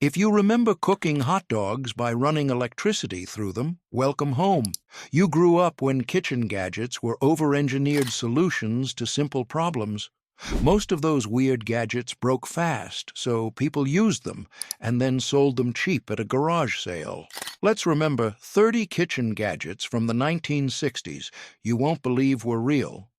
If you remember cooking hot dogs by running electricity through them, welcome home. You grew up when kitchen gadgets were over-engineered solutions to simple problems. Most of those weird gadgets broke fast, so people used them and then sold them cheap at a garage sale. Let's remember 30 kitchen gadgets from the 1960s you won't believe were real.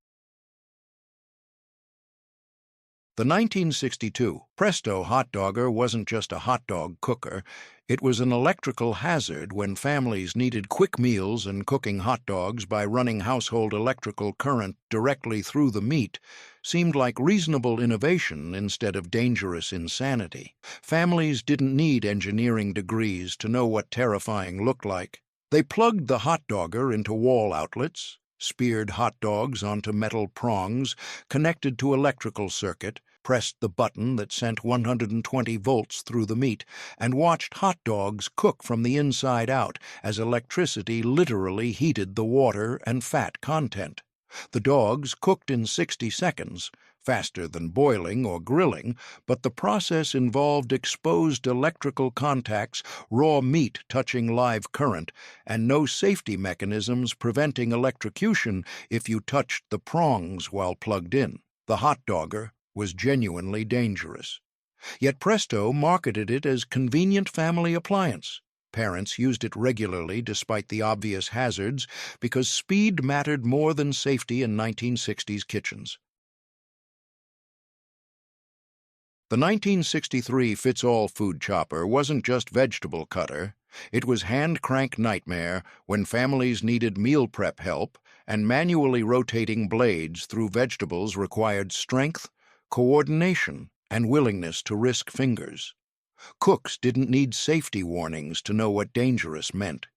The 1962 Presto hot dogger wasn't just a hot dog cooker. It was an electrical hazard when families needed quick meals, and cooking hot dogs by running household electrical current directly through the meat seemed like reasonable innovation instead of dangerous insanity. Families didn't need engineering degrees to know what terrifying looked like. They plugged the hot dogger into wall outlets, speared hot dogs onto metal prongs, connected to electrical circuit, pressed the button that sent 120 volts through the meat, and watched hot dogs cook from the inside out as electricity literally heated the water and fat content. The dogs cooked in 60 seconds, faster than boiling or grilling, but the process involved exposed electrical contacts, raw meat touching live current, and no safety mechanisms preventing electrocution if you touched the prongs while plugged in. The hot dogger was genuinely dangerous. Yet Presto marketed it as convenient family appliance. Parents used it regularly despite the obvious hazards because speed mattered more than safety in 1960s kitchens. The 1963 fits-all food chopper wasn't just vegetable cutter. It was hand-crank nightmare when families needed meal prep help, and manually rotating blades through vegetables required strength, coordination, and willingness to risk fingers. Cooks didn't need safety warnings to know what dangerous meant.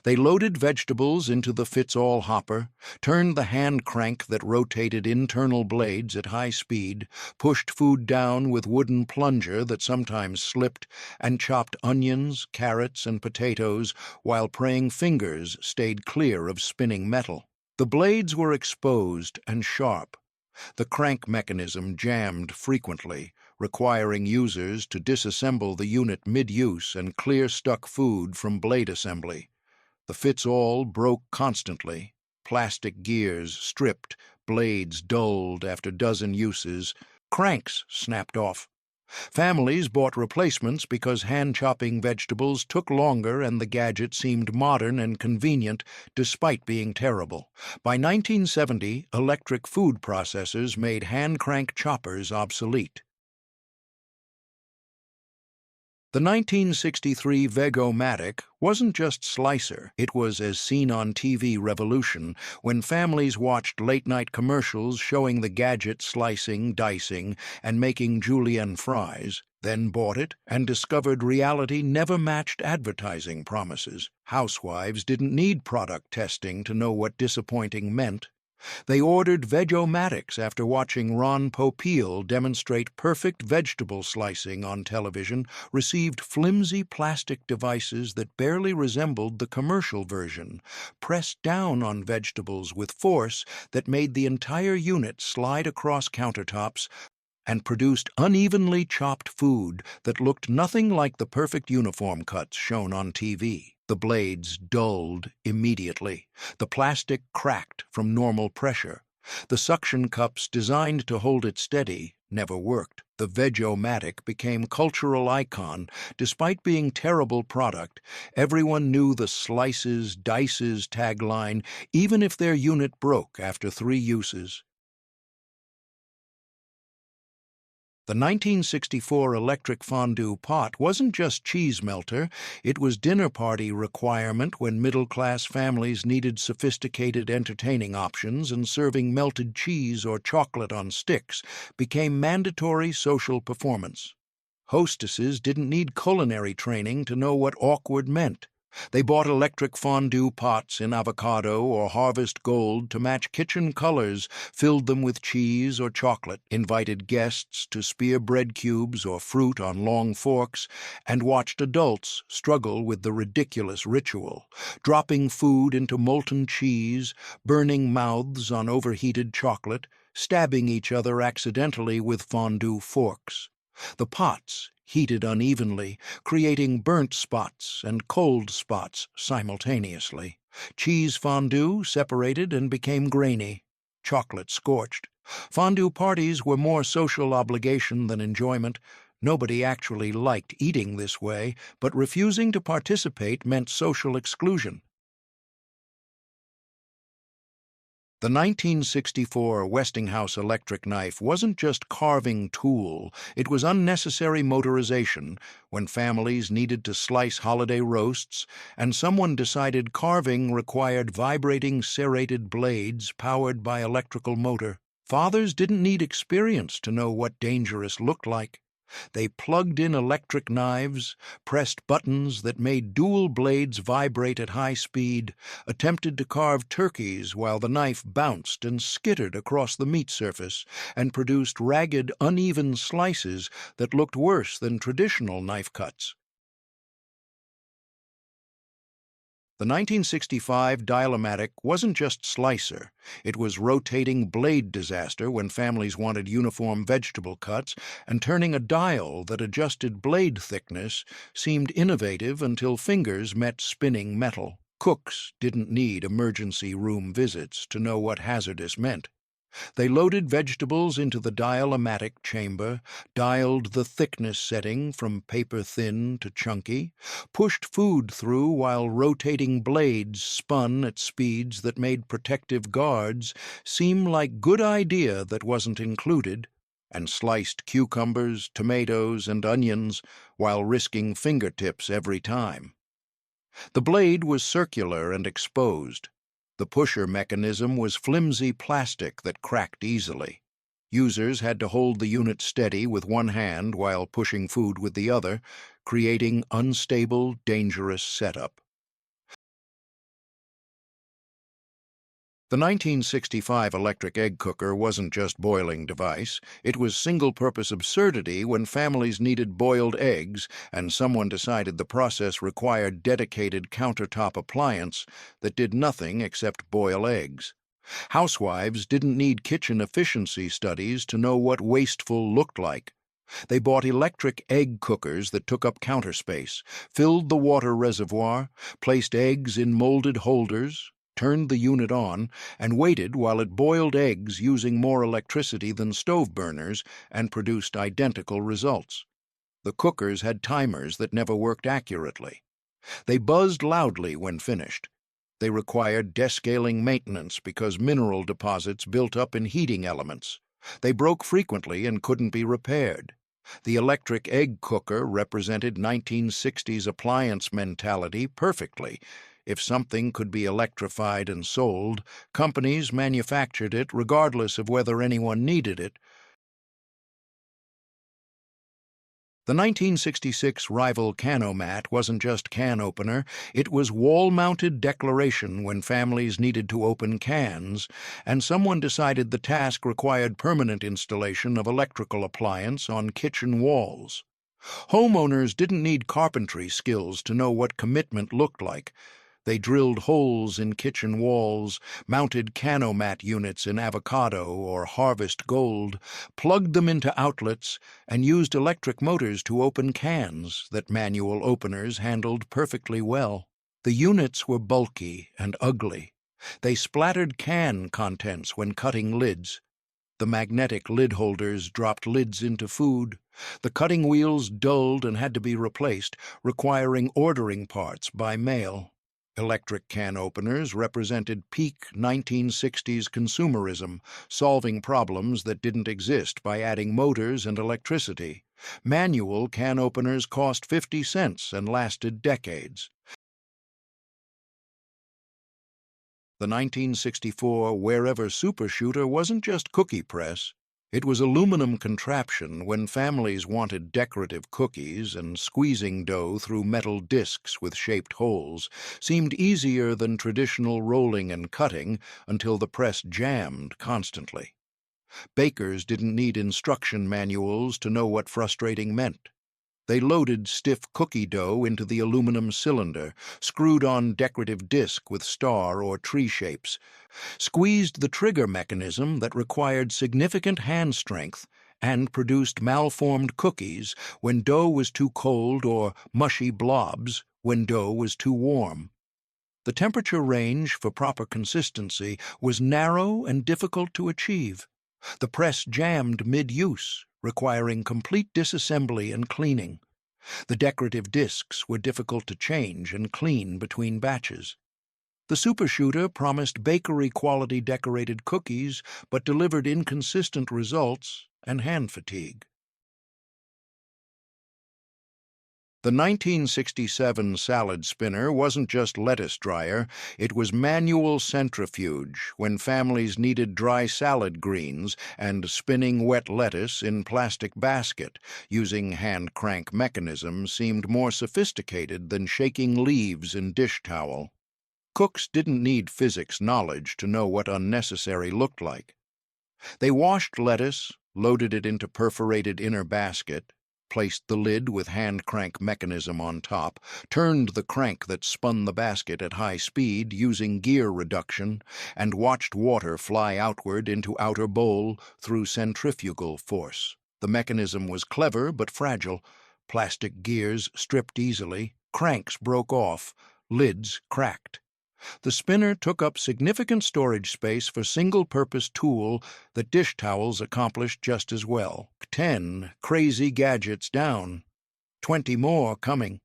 They loaded vegetables into the fits-all hopper, turned the hand crank that rotated internal blades at high speed, pushed food down with wooden plunger that sometimes slipped, and chopped onions, carrots, and potatoes while praying fingers stayed clear of spinning metal. The blades were exposed and sharp. The crank mechanism jammed frequently, requiring users to disassemble the unit mid-use and clear stuck food from blade assembly. The fits-all broke constantly. Plastic gears stripped, blades dulled after dozen uses, cranks snapped off. Families bought replacements because hand-chopping vegetables took longer and the gadget seemed modern and convenient despite being terrible. By 1970, electric food processors made hand-crank choppers obsolete. The 1963 Veg-o-matic wasn't just slicer, it was as seen on TV revolution when families watched late-night commercials showing the gadget slicing, dicing, and making julienne fries, then bought it and discovered reality never matched advertising promises. Housewives didn't need product testing to know what disappointing meant. They ordered Veg-o-matics after watching Ron Popeil demonstrate perfect vegetable slicing on television, received flimsy plastic devices that barely resembled the commercial version, pressed down on vegetables with force that made the entire unit slide across countertops, and produced unevenly chopped food that looked nothing like the perfect uniform cuts shown on TV. The blades dulled immediately. The plastic cracked from normal pressure. The suction cups designed to hold it steady never worked. The Veg-o-matic became cultural icon. Despite being terrible product, everyone knew the slices, dices tagline, even if their unit broke after 3 uses. The 1964 electric fondue pot wasn't just cheese melter, it was dinner party requirement when middle-class families needed sophisticated entertaining options, and serving melted cheese or chocolate on sticks became mandatory social performance. Hostesses didn't need culinary training to know what awkward meant. They bought electric fondue pots in avocado or harvest gold to match kitchen colors, filled them with cheese or chocolate, invited guests to spear bread cubes or fruit on long forks, and watched adults struggle with the ridiculous ritual, dropping food into molten cheese, burning mouths on overheated chocolate, stabbing each other accidentally with fondue forks. The pots heated unevenly, creating burnt spots and cold spots simultaneously. Cheese fondue separated and became grainy. Chocolate scorched. Fondue parties were more social obligation than enjoyment. Nobody actually liked eating this way, but refusing to participate meant social exclusion. The 1964 Westinghouse electric knife wasn't just carving tool, it was unnecessary motorization when families needed to slice holiday roasts and someone decided carving required vibrating serrated blades powered by electrical motor. Fathers didn't need experience to know what dangerous looked like. They plugged in electric knives, pressed buttons that made dual blades vibrate at high speed, attempted to carve turkeys while the knife bounced and skittered across the meat surface, and produced ragged, uneven slices that looked worse than traditional knife cuts. The 1965 Dilemmatic wasn't just slicer, it was rotating blade disaster when families wanted uniform vegetable cuts, and turning a dial that adjusted blade thickness seemed innovative until fingers met spinning metal. Cooks didn't need emergency room visits to know what hazardous meant. They loaded vegetables into the Dilemmatic chamber, dialed the thickness setting from paper thin to chunky, pushed food through while rotating blades spun at speeds that made protective guards seem like good idea that wasn't included, and sliced cucumbers, tomatoes, and onions while risking fingertips every time. The blade was circular and exposed. The pusher mechanism was flimsy plastic that cracked easily. Users had to hold the unit steady with one hand while pushing food with the other, creating unstable, dangerous setup. The 1965 electric egg cooker wasn't just boiling device, it was single-purpose absurdity when families needed boiled eggs and someone decided the process required dedicated countertop appliance that did nothing except boil eggs. Housewives didn't need kitchen efficiency studies to know what wasteful looked like. They bought electric egg cookers that took up counter space, filled the water reservoir, placed eggs in molded holders, turned the unit on, and waited while it boiled eggs using more electricity than stove burners and produced identical results. The cookers had timers that never worked accurately. They buzzed loudly when finished. They required descaling maintenance because mineral deposits built up in heating elements. They broke frequently and couldn't be repaired. The electric egg cooker represented 1960s appliance mentality perfectly. If something could be electrified and sold, companies manufactured it regardless of whether anyone needed it. The 1966 rival Can-O-Mat wasn't just can opener, it was wall-mounted declaration when families needed to open cans, and someone decided the task required permanent installation of electrical appliance on kitchen walls. Homeowners didn't need carpentry skills to know what commitment looked like. They drilled holes in kitchen walls, mounted Can-O-Mat units in avocado or harvest gold, plugged them into outlets, and used electric motors to open cans that manual openers handled perfectly well. The units were bulky and ugly. They splattered can contents when cutting lids. The magnetic lid holders dropped lids into food. The cutting wheels dulled and had to be replaced, requiring ordering parts by mail. Electric can openers represented peak 1960s consumerism, solving problems that didn't exist by adding motors and electricity. Manual can openers cost 50 cents and lasted decades. The 1964 Wherever Super Shooter wasn't just cookie press. It was aluminum contraption when families wanted decorative cookies, and squeezing dough through metal discs with shaped holes seemed easier than traditional rolling and cutting until the press jammed constantly. Bakers didn't need instruction manuals to know what frustrating meant. They loaded stiff cookie dough into the aluminum cylinder, screwed on decorative disc with star or tree shapes, squeezed the trigger mechanism that required significant hand strength, and produced malformed cookies when dough was too cold or mushy blobs when dough was too warm. The temperature range for proper consistency was narrow and difficult to achieve. The press jammed mid-use, requiring complete disassembly and cleaning. The decorative discs were difficult to change and clean between batches. The supershooter promised bakery-quality decorated cookies, but delivered inconsistent results and hand fatigue. The 1967 salad spinner wasn't just lettuce dryer, it was manual centrifuge when families needed dry salad greens and spinning wet lettuce in plastic basket using hand crank mechanism seemed more sophisticated than shaking leaves in dish towel. Cooks didn't need physics knowledge to know what unnecessary looked like. They washed lettuce, loaded it into perforated inner basket, placed the lid with hand crank mechanism on top, turned the crank that spun the basket at high speed using gear reduction, and watched water fly outward into outer bowl through centrifugal force. The mechanism was clever but fragile. Plastic gears stripped easily, cranks broke off, lids cracked. The spinner took up significant storage space for single-purpose tool that dish towels accomplished just as well. 10 crazy gadgets down, 20 more coming.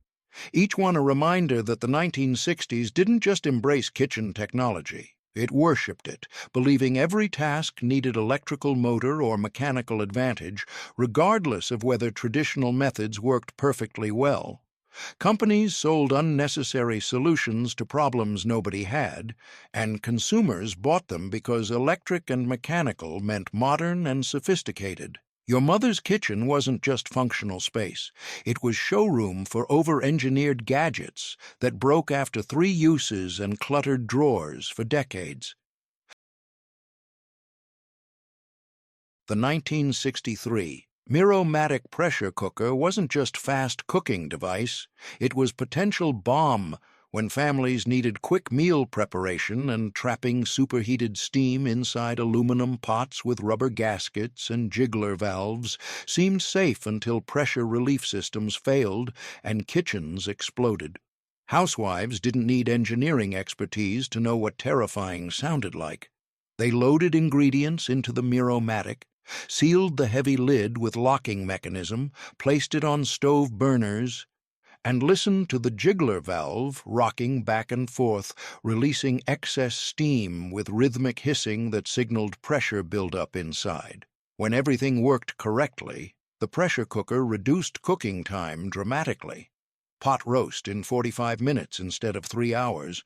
Each one a reminder that the 1960s didn't just embrace kitchen technology. It worshipped it, believing every task needed electrical motor or mechanical advantage, regardless of whether traditional methods worked perfectly well. Companies sold unnecessary solutions to problems nobody had, and consumers bought them because electric and mechanical meant modern and sophisticated. Your mother's kitchen wasn't just functional space. It was showroom for over-engineered gadgets that broke after 3 uses and cluttered drawers for decades. The 1963 Miromatic pressure cooker wasn't just fast cooking device, it was potential bomb when families needed quick meal preparation and trapping superheated steam inside aluminum pots with rubber gaskets and jiggler valves seemed safe until pressure relief systems failed and kitchens exploded. Housewives didn't need engineering expertise to know what terrifying sounded like. They loaded ingredients into the Miromatic, sealed the heavy lid with locking mechanism, placed it on stove burners, and listened to the jiggler valve rocking back and forth, releasing excess steam with rhythmic hissing that signaled pressure buildup inside. When everything worked correctly, the pressure cooker reduced cooking time dramatically. Pot roast in 45 minutes instead of 3 hours,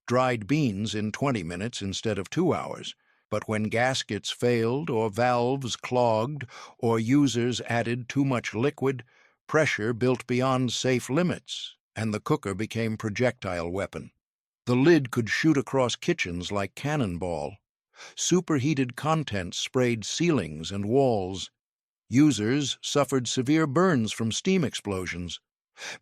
dried beans in 20 minutes instead of 2 hours. But when gaskets failed or valves clogged or users added too much liquid, pressure built beyond safe limits, and the cooker became projectile weapon. The lid could shoot across kitchens like cannonball. Superheated contents sprayed ceilings and walls. Users suffered severe burns from steam explosions.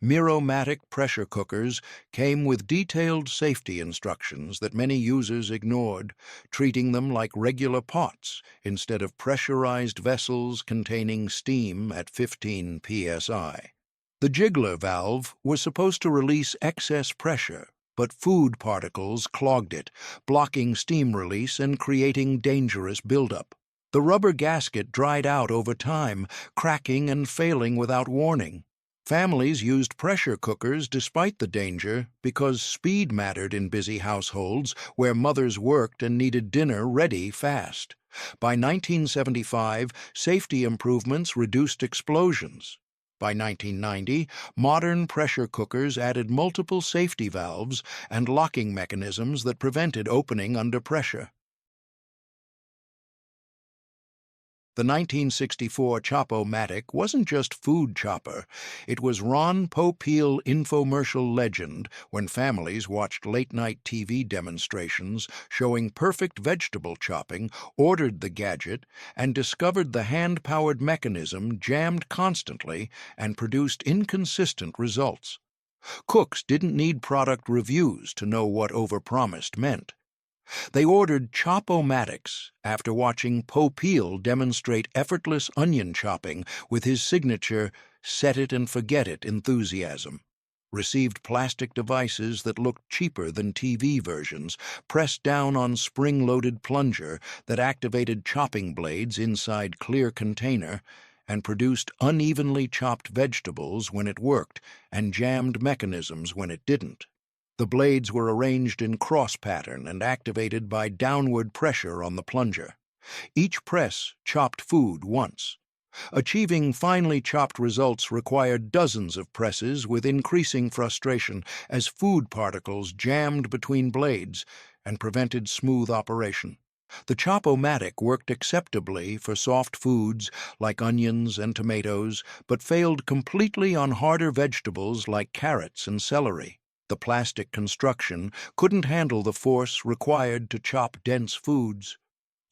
Miromatic pressure cookers came with detailed safety instructions that many users ignored, treating them like regular pots instead of pressurized vessels containing steam at 15 psi. The jiggler valve was supposed to release excess pressure, but food particles clogged it, blocking steam release and creating dangerous buildup. The rubber gasket dried out over time, cracking and failing without warning. Families used pressure cookers despite the danger because speed mattered in busy households where mothers worked and needed dinner ready fast. By 1975, safety improvements reduced explosions. By 1990, modern pressure cookers added multiple safety valves and locking mechanisms that prevented opening under pressure. The 1964 Chop-o-matic wasn't just food chopper, it was Ron Popeil infomercial legend when families watched late-night TV demonstrations showing perfect vegetable chopping, ordered the gadget, and discovered the hand-powered mechanism jammed constantly and produced inconsistent results. Cooks didn't need product reviews to know what overpromised meant. They ordered Chop-o-matics after watching Peel demonstrate effortless onion chopping with his signature set-it-and-forget-it enthusiasm. Received plastic devices that looked cheaper than TV versions, pressed down on spring-loaded plunger that activated chopping blades inside clear container, and produced unevenly chopped vegetables when it worked and jammed mechanisms when it didn't. The blades were arranged in cross pattern and activated by downward pressure on the plunger. Each press chopped food once. Achieving finely chopped results required dozens of presses with increasing frustration as food particles jammed between blades and prevented smooth operation. The Chop-o-matic worked acceptably for soft foods like onions and tomatoes, but failed completely on harder vegetables like carrots and celery. The plastic construction couldn't handle the force required to chop dense foods.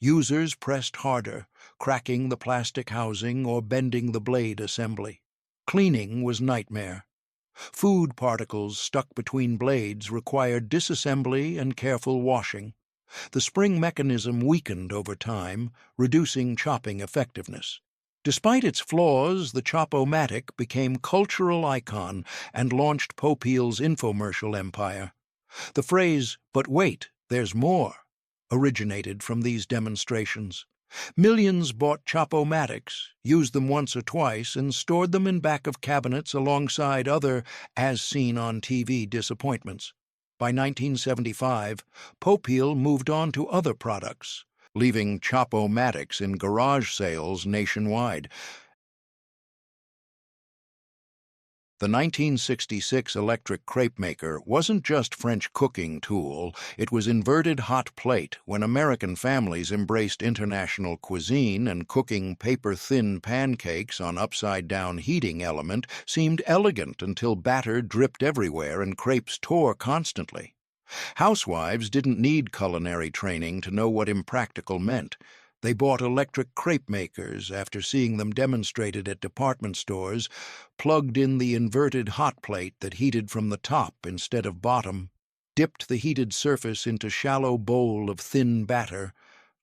Users pressed harder, cracking the plastic housing or bending the blade assembly. Cleaning was nightmare. Food particles stuck between blades required disassembly and careful washing. The spring mechanism weakened over time, reducing chopping effectiveness. Despite its flaws, the Chop-o-matic became cultural icon and launched Popeil's infomercial empire. The phrase, "But wait, there's more," originated from these demonstrations. Millions bought Chop-o-matics, used them once or twice, and stored them in back of cabinets alongside other as-seen-on-TV disappointments. By 1975, Popeil moved on to other products, leaving Chop-o-matics in garage sales nationwide. The 1966 electric crepe maker wasn't just French cooking tool, it was inverted hot plate when American families embraced international cuisine and cooking paper-thin pancakes on upside-down heating element seemed elegant until batter dripped everywhere and crepes tore constantly. Housewives didn't need culinary training to know what impractical meant. They bought electric crepe makers after seeing them demonstrated at department stores, plugged in the inverted hot plate that heated from the top instead of bottom, dipped the heated surface into shallow bowl of thin batter,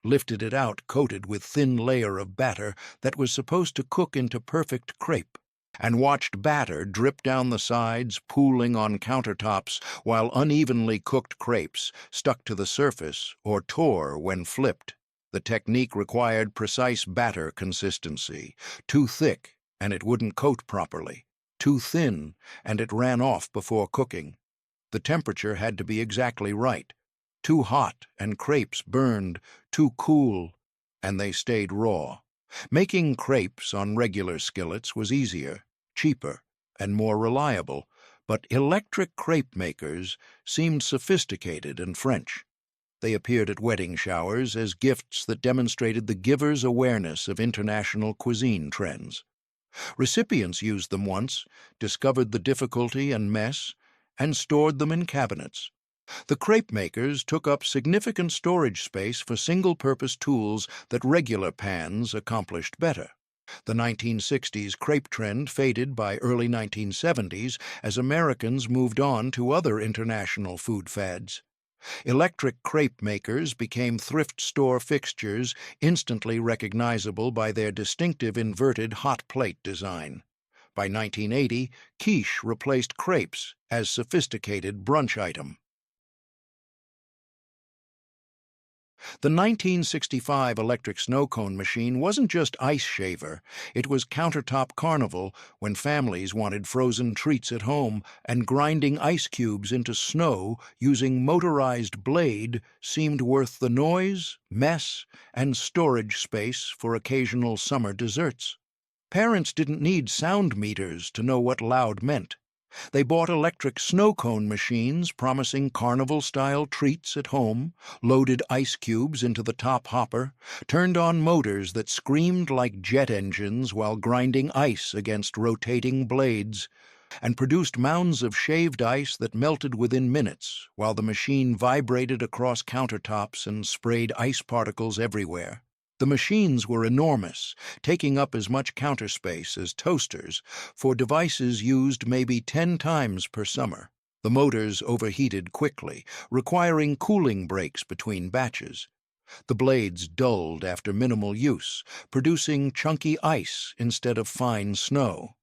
lifted it out coated with thin layer of batter that was supposed to cook into perfect crepe, and watched batter drip down the sides, pooling on countertops, while unevenly cooked crepes stuck to the surface or tore when flipped. The technique required precise batter consistency. Too thick, and it wouldn't coat properly. Too thin, and it ran off before cooking. The temperature had to be exactly right. Too hot, and crepes burned. Too cool, and they stayed raw. Making crepes on regular skillets was easier, cheaper, and more reliable, but electric crepe makers seemed sophisticated and French. They appeared at wedding showers as gifts that demonstrated the giver's awareness of international cuisine trends. Recipients used them once, discovered the difficulty and mess, and stored them in cabinets. The crepe makers took up significant storage space for single-purpose tools that regular pans accomplished better. The 1960s crepe trend faded by early 1970s as Americans moved on to other international food fads. Electric crepe makers became thrift store fixtures, instantly recognizable by their distinctive inverted hot plate design. By 1980, quiche replaced crepes as sophisticated brunch item. The 1965 electric snow cone machine wasn't just ice shaver, it was countertop carnival when families wanted frozen treats at home, and grinding ice cubes into snow using motorized blade seemed worth the noise, mess, and storage space for occasional summer desserts. Parents didn't need sound meters to know what loud meant. They bought electric snow cone machines promising carnival-style treats at home, loaded ice cubes into the top hopper, turned on motors that screamed like jet engines while grinding ice against rotating blades, and produced mounds of shaved ice that melted within minutes while the machine vibrated across countertops and sprayed ice particles everywhere. The machines were enormous, taking up as much counter space as toasters for devices used maybe 10 times per summer. The motors overheated quickly, requiring cooling breaks between batches. The blades dulled after minimal use, producing chunky ice instead of fine snow.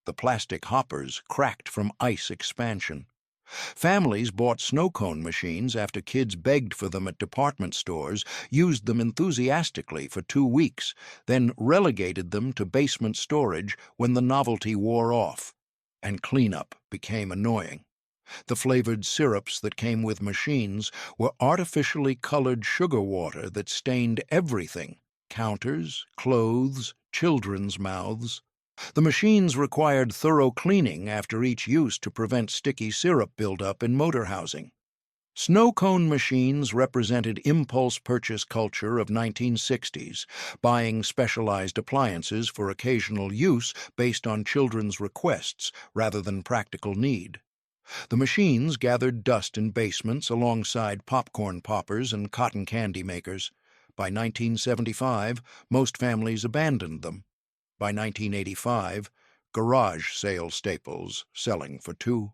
The plastic hoppers cracked from ice expansion. Families bought snow cone machines after kids begged for them at department stores, used them enthusiastically for 2 weeks, then relegated them to basement storage when the novelty wore off, and cleanup became annoying. The flavored syrups that came with machines were artificially colored sugar water that stained everything: counters, clothes, children's mouths. The machines required thorough cleaning after each use to prevent sticky syrup buildup in motor housing. Snow cone machines represented impulse purchase culture of 1960s, buying specialized appliances for occasional use based on children's requests rather than practical need. The machines gathered dust in basements alongside popcorn poppers and cotton candy makers. By 1975, most families abandoned them. By 1985, garage sale staples selling for $2.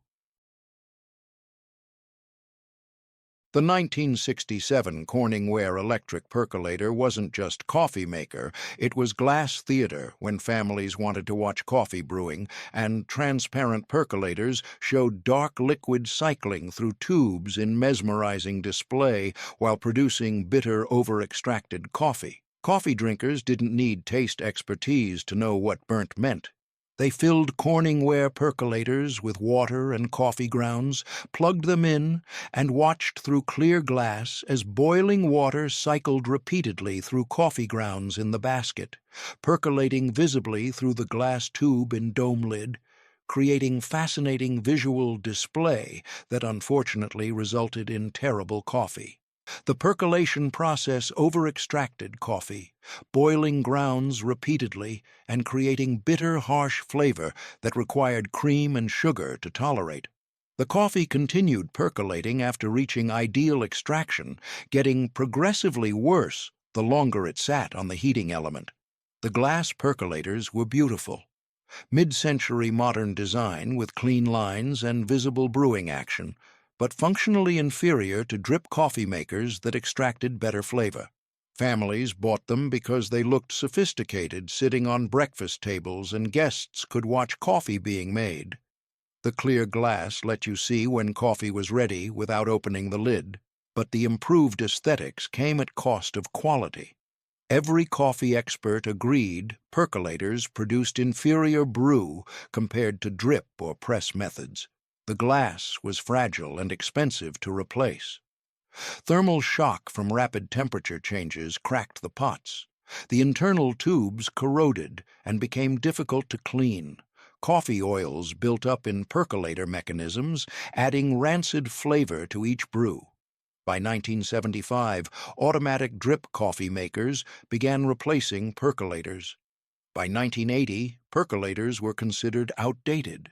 The 1967 Corning Ware electric percolator wasn't just coffee maker, it was glass theater when families wanted to watch coffee brewing, and transparent percolators showed dark liquid cycling through tubes in mesmerizing display while producing bitter over-extracted coffee. Coffee drinkers didn't need taste expertise to know what burnt meant. They filled Corning Ware percolators with water and coffee grounds, plugged them in, and watched through clear glass as boiling water cycled repeatedly through coffee grounds in the basket, percolating visibly through the glass tube in dome lid, creating fascinating visual display that unfortunately resulted in terrible coffee. The percolation process over-extracted coffee, boiling grounds repeatedly and creating bitter, harsh flavor that required cream and sugar to tolerate. The coffee continued percolating after reaching ideal extraction, getting progressively worse the longer it sat on the heating element. The glass percolators were beautiful. Mid-century modern design with clean lines and visible brewing action, but functionally inferior to drip coffee makers that extracted better flavor. Families bought them because they looked sophisticated sitting on breakfast tables and guests could watch coffee being made. The clear glass let you see when coffee was ready without opening the lid, but the improved aesthetics came at cost of quality. Every coffee expert agreed percolators produced inferior brew compared to drip or press methods. The glass was fragile and expensive to replace. Thermal shock from rapid temperature changes cracked the pots. The internal tubes corroded and became difficult to clean. Coffee oils built up in percolator mechanisms, adding rancid flavor to each brew. By 1975, automatic drip coffee makers began replacing percolators. By 1980, percolators were considered outdated.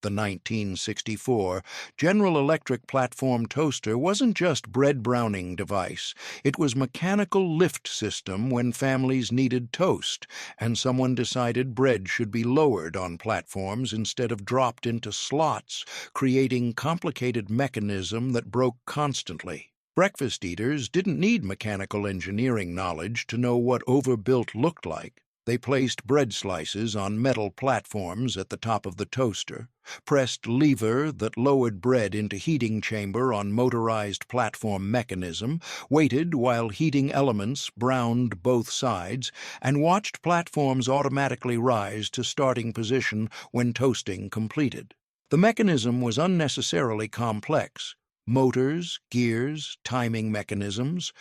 The 1964 General Electric platform toaster wasn't just bread browning device, it was mechanical lift system when families needed toast, and someone decided bread should be lowered on platforms instead of dropped into slots, creating complicated mechanism that broke constantly. Breakfast eaters didn't need mechanical engineering knowledge to know what overbuilt looked like. They placed bread slices on metal platforms at the top of the toaster, pressed lever that lowered bread into heating chamber on motorized platform mechanism, waited while heating elements browned both sides, and watched platforms automatically rise to starting position when toasting completed. The mechanism was unnecessarily complex. Motors, gears, timing mechanisms,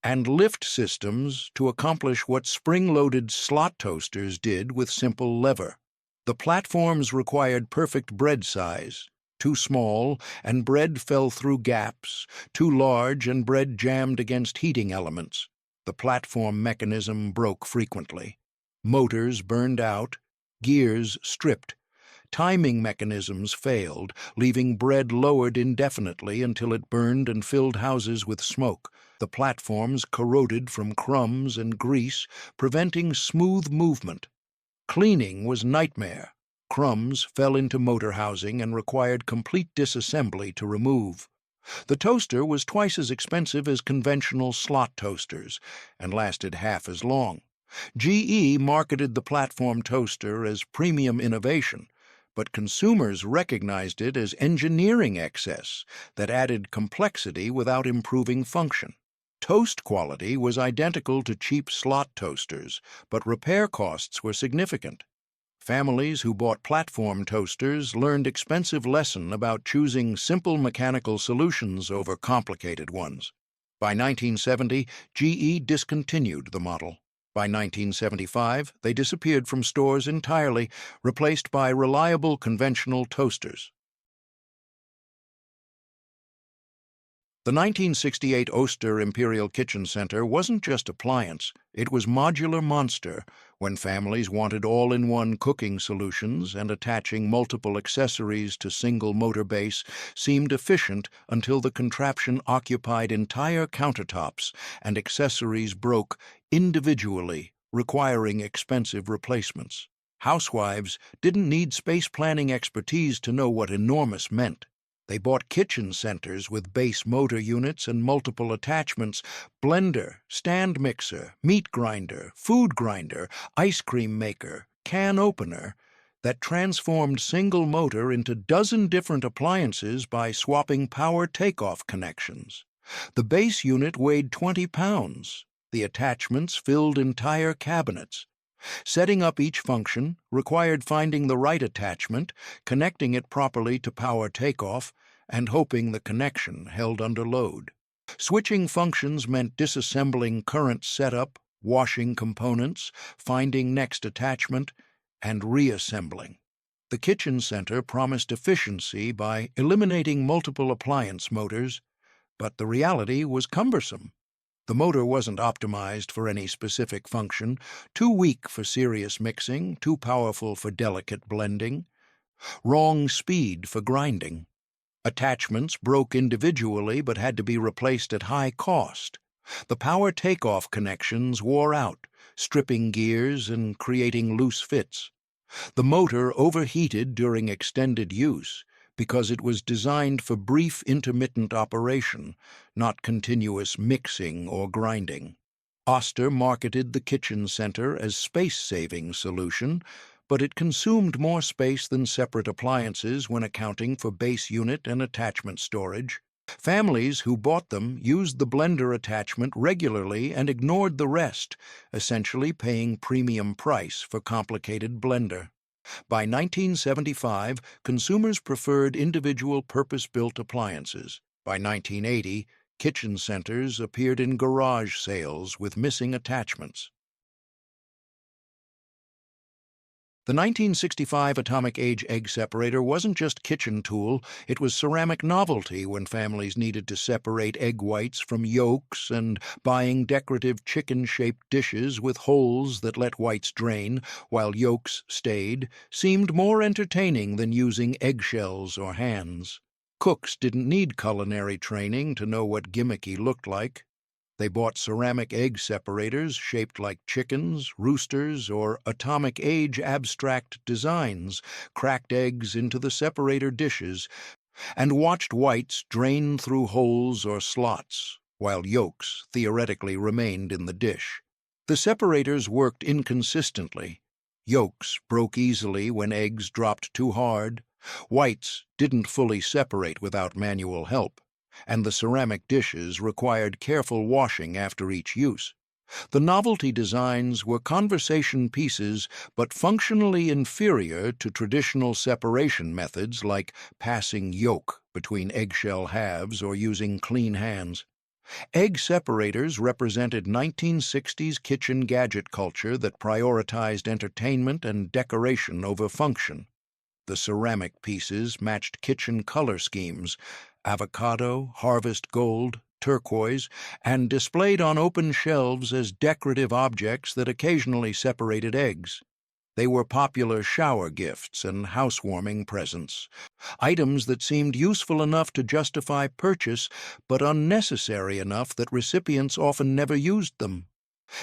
and lift systems to accomplish what spring-loaded slot toasters did with simple lever. The platforms required perfect bread size. Too small, and bread fell through gaps. Too large, and bread jammed against heating elements. The platform mechanism broke frequently. Motors burned out. Gears stripped. Timing mechanisms failed, leaving bread lowered indefinitely until it burned and filled houses with smoke. The platforms corroded from crumbs and grease, preventing smooth movement. Cleaning was nightmare. crumbs fell into motor housing and required complete disassembly to remove. The toaster was twice as expensive as conventional slot toasters and lasted half as long. GE marketed the platform toaster as premium innovation, but consumers recognized it as engineering excess that added complexity without improving function. Toast quality was identical to cheap slot toasters, but repair costs were significant. Families who bought platform toasters learned expensive lesson about choosing simple mechanical solutions over complicated ones. By 1970, GE discontinued the model. By 1975, they disappeared from stores entirely, replaced by reliable conventional toasters. The 1968 Oster Imperial Kitchen Center wasn't just appliance, it was modular monster when families wanted all-in-one cooking solutions, and attaching multiple accessories to single motor base seemed efficient until the contraption occupied entire countertops and accessories broke individually, requiring expensive replacements. Housewives didn't need space planning expertise to know what enormous meant. They bought kitchen centers with base motor units and multiple attachments: blender, stand mixer, meat grinder, food grinder, ice cream maker, can opener, that transformed single motor into dozen different appliances by swapping power takeoff connections. The base unit weighed 20 pounds. The attachments filled entire cabinets. Setting up each function required finding the right attachment, connecting it properly to power takeoff, and hoping the connection held under load. Switching functions meant disassembling current setup, washing components, finding next attachment, and reassembling. The kitchen center promised efficiency by eliminating multiple appliance motors, but the reality was cumbersome. The motor wasn't optimized for any specific function, too weak for serious mixing, too powerful for delicate blending, wrong speed for grinding. Attachments broke individually but had to be replaced at high cost. The power takeoff connections wore out, stripping gears and creating loose fits. The motor overheated during extended use, because it was designed for brief intermittent operation, not continuous mixing or grinding. Oster marketed the kitchen center as space-saving solution, but it consumed more space than separate appliances when accounting for base unit and attachment storage. Families who bought them used the blender attachment regularly and ignored the rest, essentially paying premium price for complicated blender. By 1975, consumers preferred individual purpose-built appliances. By 1980, kitchen centers appeared in garage sales with missing attachments. The 1965 Atomic Age egg separator wasn't just kitchen tool, it was ceramic novelty when families needed to separate egg whites from yolks, and buying decorative chicken-shaped dishes with holes that let whites drain while yolks stayed seemed more entertaining than using eggshells or hands. Cooks didn't need culinary training to know what gimmicky looked like. They bought ceramic egg separators shaped like chickens, roosters, or Atomic Age abstract designs, cracked eggs into the separator dishes, and watched whites drain through holes or slots, while yolks theoretically remained in the dish. The separators worked inconsistently. Yolks broke easily when eggs dropped too hard. Whites didn't fully separate without manual help, and the ceramic dishes required careful washing after each use. The novelty designs were conversation pieces, but functionally inferior to traditional separation methods like passing yolk between eggshell halves or using clean hands. Egg separators represented 1960s kitchen gadget culture that prioritized entertainment and decoration over function. The ceramic pieces matched kitchen color schemes: avocado, harvest gold, turquoise, and displayed on open shelves as decorative objects that occasionally separated eggs. They were popular shower gifts and housewarming presents, items that seemed useful enough to justify purchase, but unnecessary enough that recipients often never used them.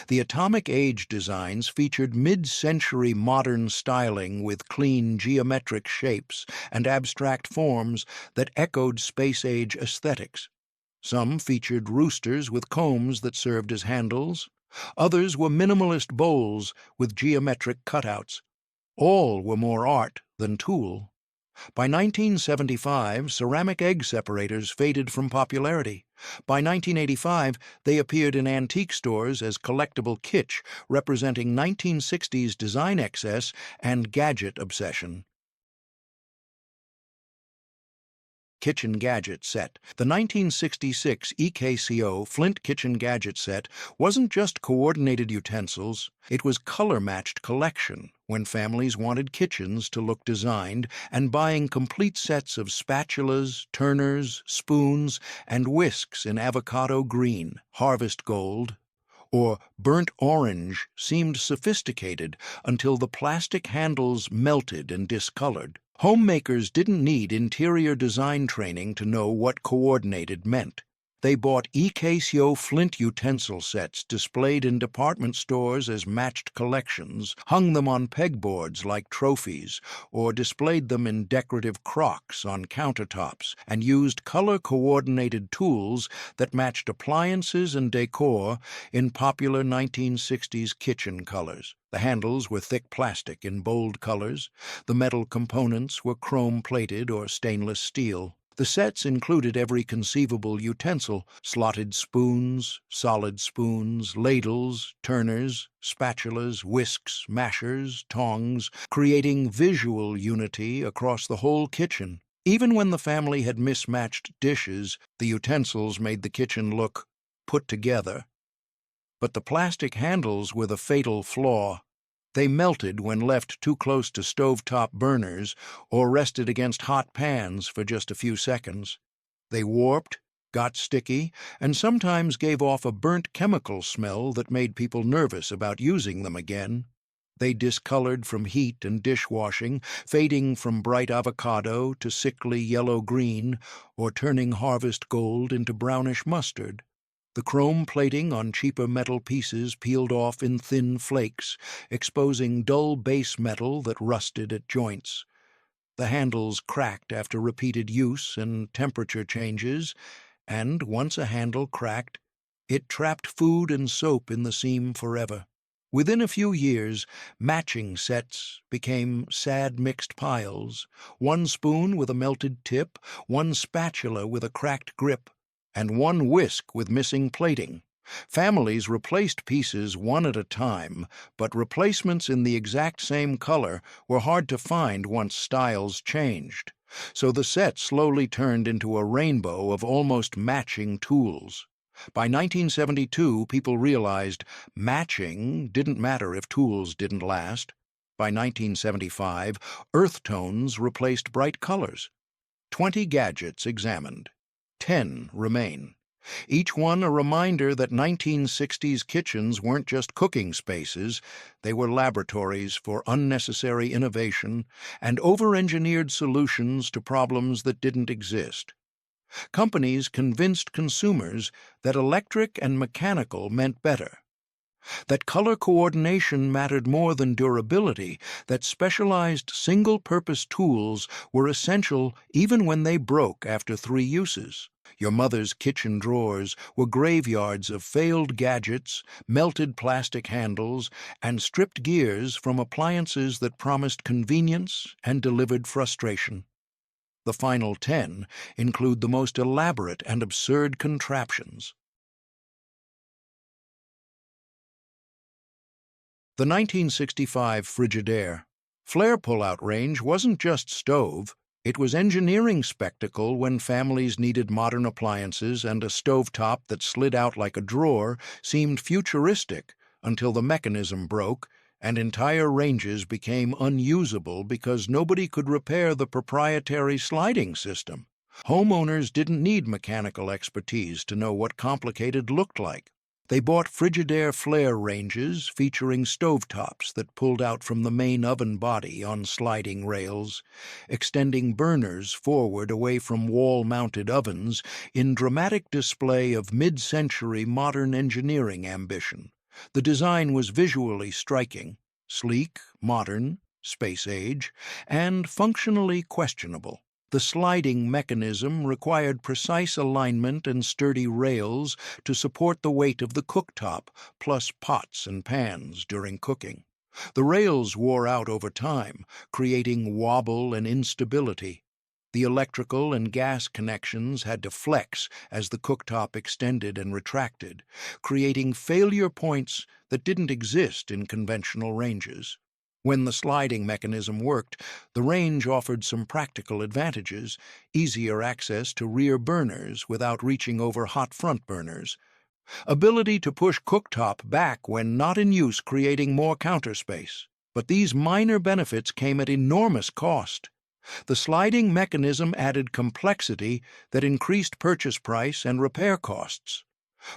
The Atomic Age designs featured mid-century modern styling with clean geometric shapes and abstract forms that echoed space-age aesthetics. Some featured roosters with combs that served as handles. Others were minimalist bowls with geometric cutouts. All were more art than tool. By 1975, ceramic egg separators faded from popularity. By 1985, they appeared in antique stores as collectible kitsch, representing 1960s design excess and gadget obsession. Kitchen Gadget Set. The 1966 EKCO Flint Kitchen Gadget Set wasn't just coordinated utensils, it was color-matched collection when families wanted kitchens to look designed and buying complete sets of spatulas, turners, spoons, and whisks in avocado green, harvest gold, or burnt orange seemed sophisticated until the plastic handles melted and discolored. Homemakers didn't need interior design training to know what coordinated meant. They bought EKCO Flint utensil sets displayed in department stores as matched collections, hung them on pegboards like trophies, or displayed them in decorative crocks on countertops, and used color-coordinated tools that matched appliances and decor in popular 1960s kitchen colors. The handles were thick plastic in bold colors. The metal components were chrome-plated or stainless steel. The sets included every conceivable utensil: slotted spoons, solid spoons, ladles, turners, spatulas, whisks, mashers, tongs, creating visual unity across the whole kitchen. Even when the family had mismatched dishes, the utensils made the kitchen look put together. But the plastic handles were the fatal flaw. They melted when left too close to stovetop burners or rested against hot pans for just a few seconds. They warped, got sticky, and sometimes gave off a burnt chemical smell that made people nervous about using them again. They discolored from heat and dishwashing, fading from bright avocado to sickly yellow-green, or turning harvest gold into brownish mustard. The chrome plating on cheaper metal pieces peeled off in thin flakes, exposing dull base metal that rusted at joints. The handles cracked after repeated use and temperature changes, and once a handle cracked, it trapped food and soap in the seam forever. Within a few years, matching sets became sad mixed piles: one spoon with a melted tip, one spatula with a cracked grip, and one whisk with missing plating. Families replaced pieces one at a time, but replacements in the exact same color were hard to find once styles changed. So the set slowly turned into a rainbow of almost matching tools. By 1972, people realized matching didn't matter if tools didn't last. By 1975, earth tones replaced bright colors. 20 gadgets examined. 10 remain. Each one a reminder that 1960s kitchens weren't just cooking spaces, they were laboratories for unnecessary innovation and over-engineered solutions to problems that didn't exist. Companies convinced consumers that electric and mechanical meant better, that color coordination mattered more than durability, that specialized single-purpose tools were essential even when they broke after 3 uses. Your mother's kitchen drawers were graveyards of failed gadgets, melted plastic handles, and stripped gears from appliances that promised convenience and delivered frustration. The final 10 include the most elaborate and absurd contraptions. The 1965 Frigidaire Flair pull-out range wasn't just stove, it was engineering spectacle when families needed modern appliances, and a stovetop that slid out like a drawer seemed futuristic until the mechanism broke and entire ranges became unusable because nobody could repair the proprietary sliding system. Homeowners didn't need mechanical expertise to know what complicated looked like. They bought Frigidaire Flair ranges featuring stovetops that pulled out from the main oven body on sliding rails, extending burners forward away from wall-mounted ovens in dramatic display of mid-century modern engineering ambition. The design was visually striking, sleek, modern, space-age, and functionally questionable. The sliding mechanism required precise alignment and sturdy rails to support the weight of the cooktop, plus pots and pans during cooking. The rails wore out over time, creating wobble and instability. The electrical and gas connections had to flex as the cooktop extended and retracted, creating failure points that didn't exist in conventional ranges. When the sliding mechanism worked, the range offered some practical advantages: easier access to rear burners without reaching over hot front burners, ability to push cooktop back when not in use, creating more counter space. But these minor benefits came at enormous cost. The sliding mechanism added complexity that increased purchase price and repair costs.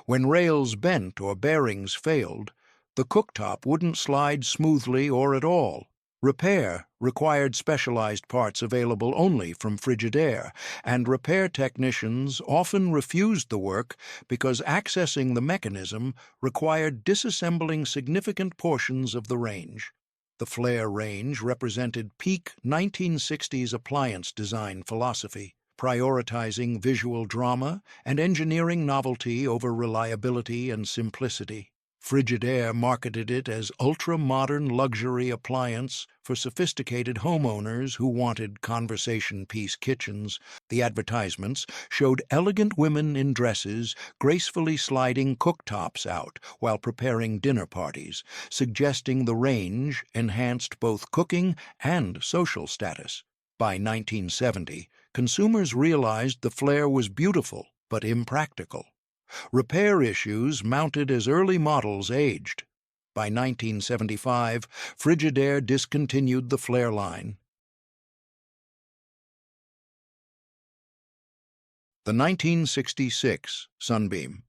When rails bent or bearings failed, the cooktop wouldn't slide smoothly or at all. Repair required specialized parts available only from Frigidaire, and repair technicians often refused the work because accessing the mechanism required disassembling significant portions of the range. The Flair range represented peak 1960s appliance design philosophy, prioritizing visual drama and engineering novelty over reliability and simplicity. Frigidaire marketed it as ultra-modern luxury appliance for sophisticated homeowners who wanted conversation-piece kitchens. The advertisements showed elegant women in dresses gracefully sliding cooktops out while preparing dinner parties, suggesting the range enhanced both cooking and social status. By 1970, consumers realized the Flair was beautiful but impractical. Repair issues mounted as early models aged. By 1975, Frigidaire discontinued the Flair line. The 1966 Sunbeam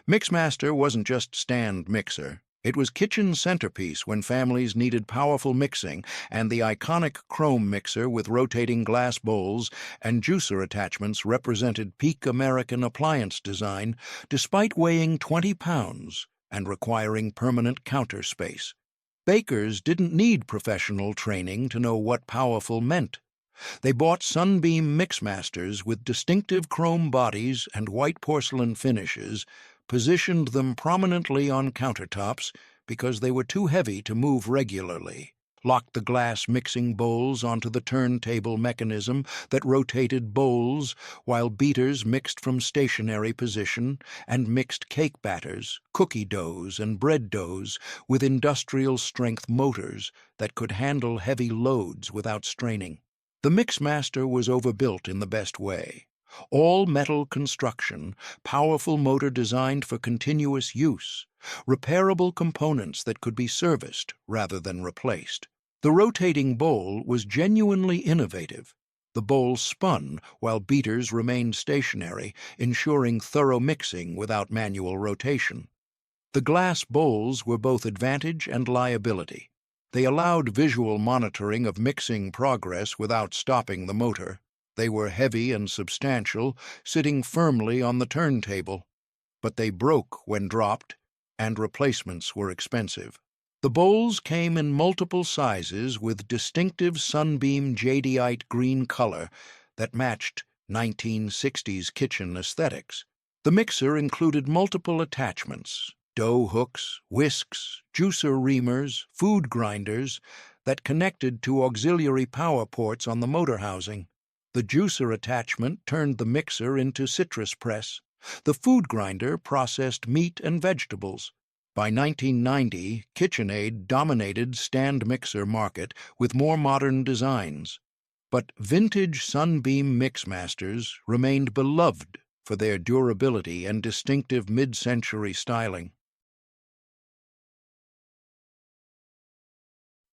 Mixmaster wasn't just stand mixer. It was kitchen centerpiece when families needed powerful mixing, and the iconic chrome mixer with rotating glass bowls and juicer attachments represented peak American appliance design, despite weighing 20 pounds and requiring permanent counter space. Bakers didn't need professional training to know what powerful meant. They bought Sunbeam Mixmasters with distinctive chrome bodies and white porcelain finishes, positioned them prominently on countertops because they were too heavy to move regularly, locked the glass mixing bowls onto the turntable mechanism that rotated bowls while beaters mixed from stationary position, and mixed cake batters, cookie doughs, and bread doughs with industrial-strength motors that could handle heavy loads without straining. The Mixmaster was overbuilt in the best way. All-metal construction, powerful motor designed for continuous use, repairable components that could be serviced rather than replaced. The rotating bowl was genuinely innovative. The bowl spun while beaters remained stationary, ensuring thorough mixing without manual rotation. The glass bowls were both advantage and liability. They allowed visual monitoring of mixing progress without stopping the motor. They were heavy and substantial, sitting firmly on the turntable, but they broke when dropped, and replacements were expensive. The bowls came in multiple sizes with distinctive sunbeam jadeite green color that matched 1960s kitchen aesthetics. The mixer included multiple attachments: dough hooks, whisks, juicer reamers, food grinders that connected to auxiliary power ports on the motor housing. The juicer attachment turned the mixer into citrus press. The food grinder processed meat and vegetables. By 1990, KitchenAid dominated stand mixer market with more modern designs. But vintage Sunbeam Mixmasters remained beloved for their durability and distinctive mid-century styling.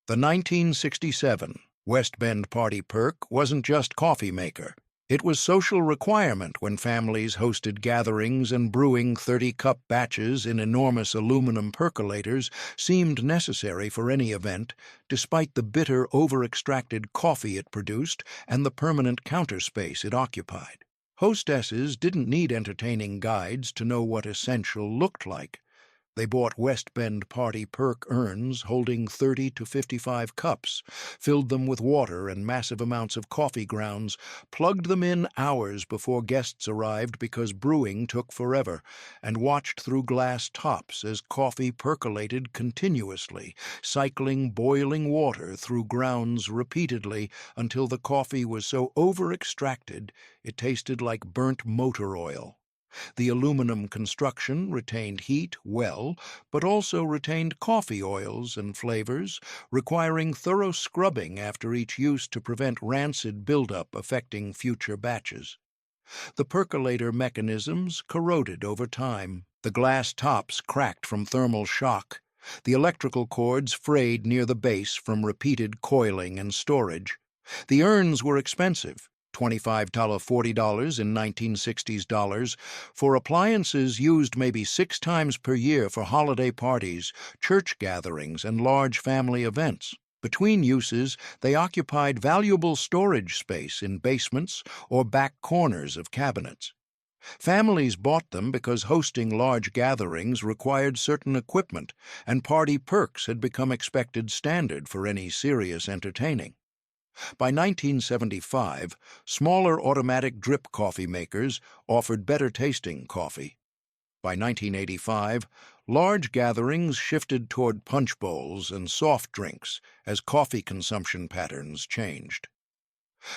The 1967 West Bend Party Perk wasn't just coffee maker. It was social requirement when families hosted gatherings, and brewing 30-cup batches in enormous aluminum percolators seemed necessary for any event, despite the bitter, over-extracted coffee it produced and the permanent counter space it occupied. Hostesses didn't need entertaining guides to know what essential looked like. They bought West Bend Party Perk urns holding 30 to 55 cups, filled them with water and massive amounts of coffee grounds, plugged them in hours before guests arrived because brewing took forever, and watched through glass tops as coffee percolated continuously, cycling boiling water through grounds repeatedly until the coffee was so over-extracted it tasted like burnt motor oil. The aluminum construction retained heat well, but also retained coffee oils and flavors, requiring thorough scrubbing after each use to prevent rancid buildup affecting future batches. The percolator mechanisms corroded over time. The glass tops cracked from thermal shock. The electrical cords frayed near the base from repeated coiling and storage. The urns were expensive. $25, $40 in 1960s dollars, for appliances used maybe 6 times per year for holiday parties, church gatherings, and large family events. Between uses, they occupied valuable storage space in basements or back corners of cabinets. Families bought them because hosting large gatherings required certain equipment, and party perks had become expected standard for any serious entertaining. By 1975, smaller automatic drip coffee makers offered better-tasting coffee. By 1985, large gatherings shifted toward punch bowls and soft drinks as coffee consumption patterns changed.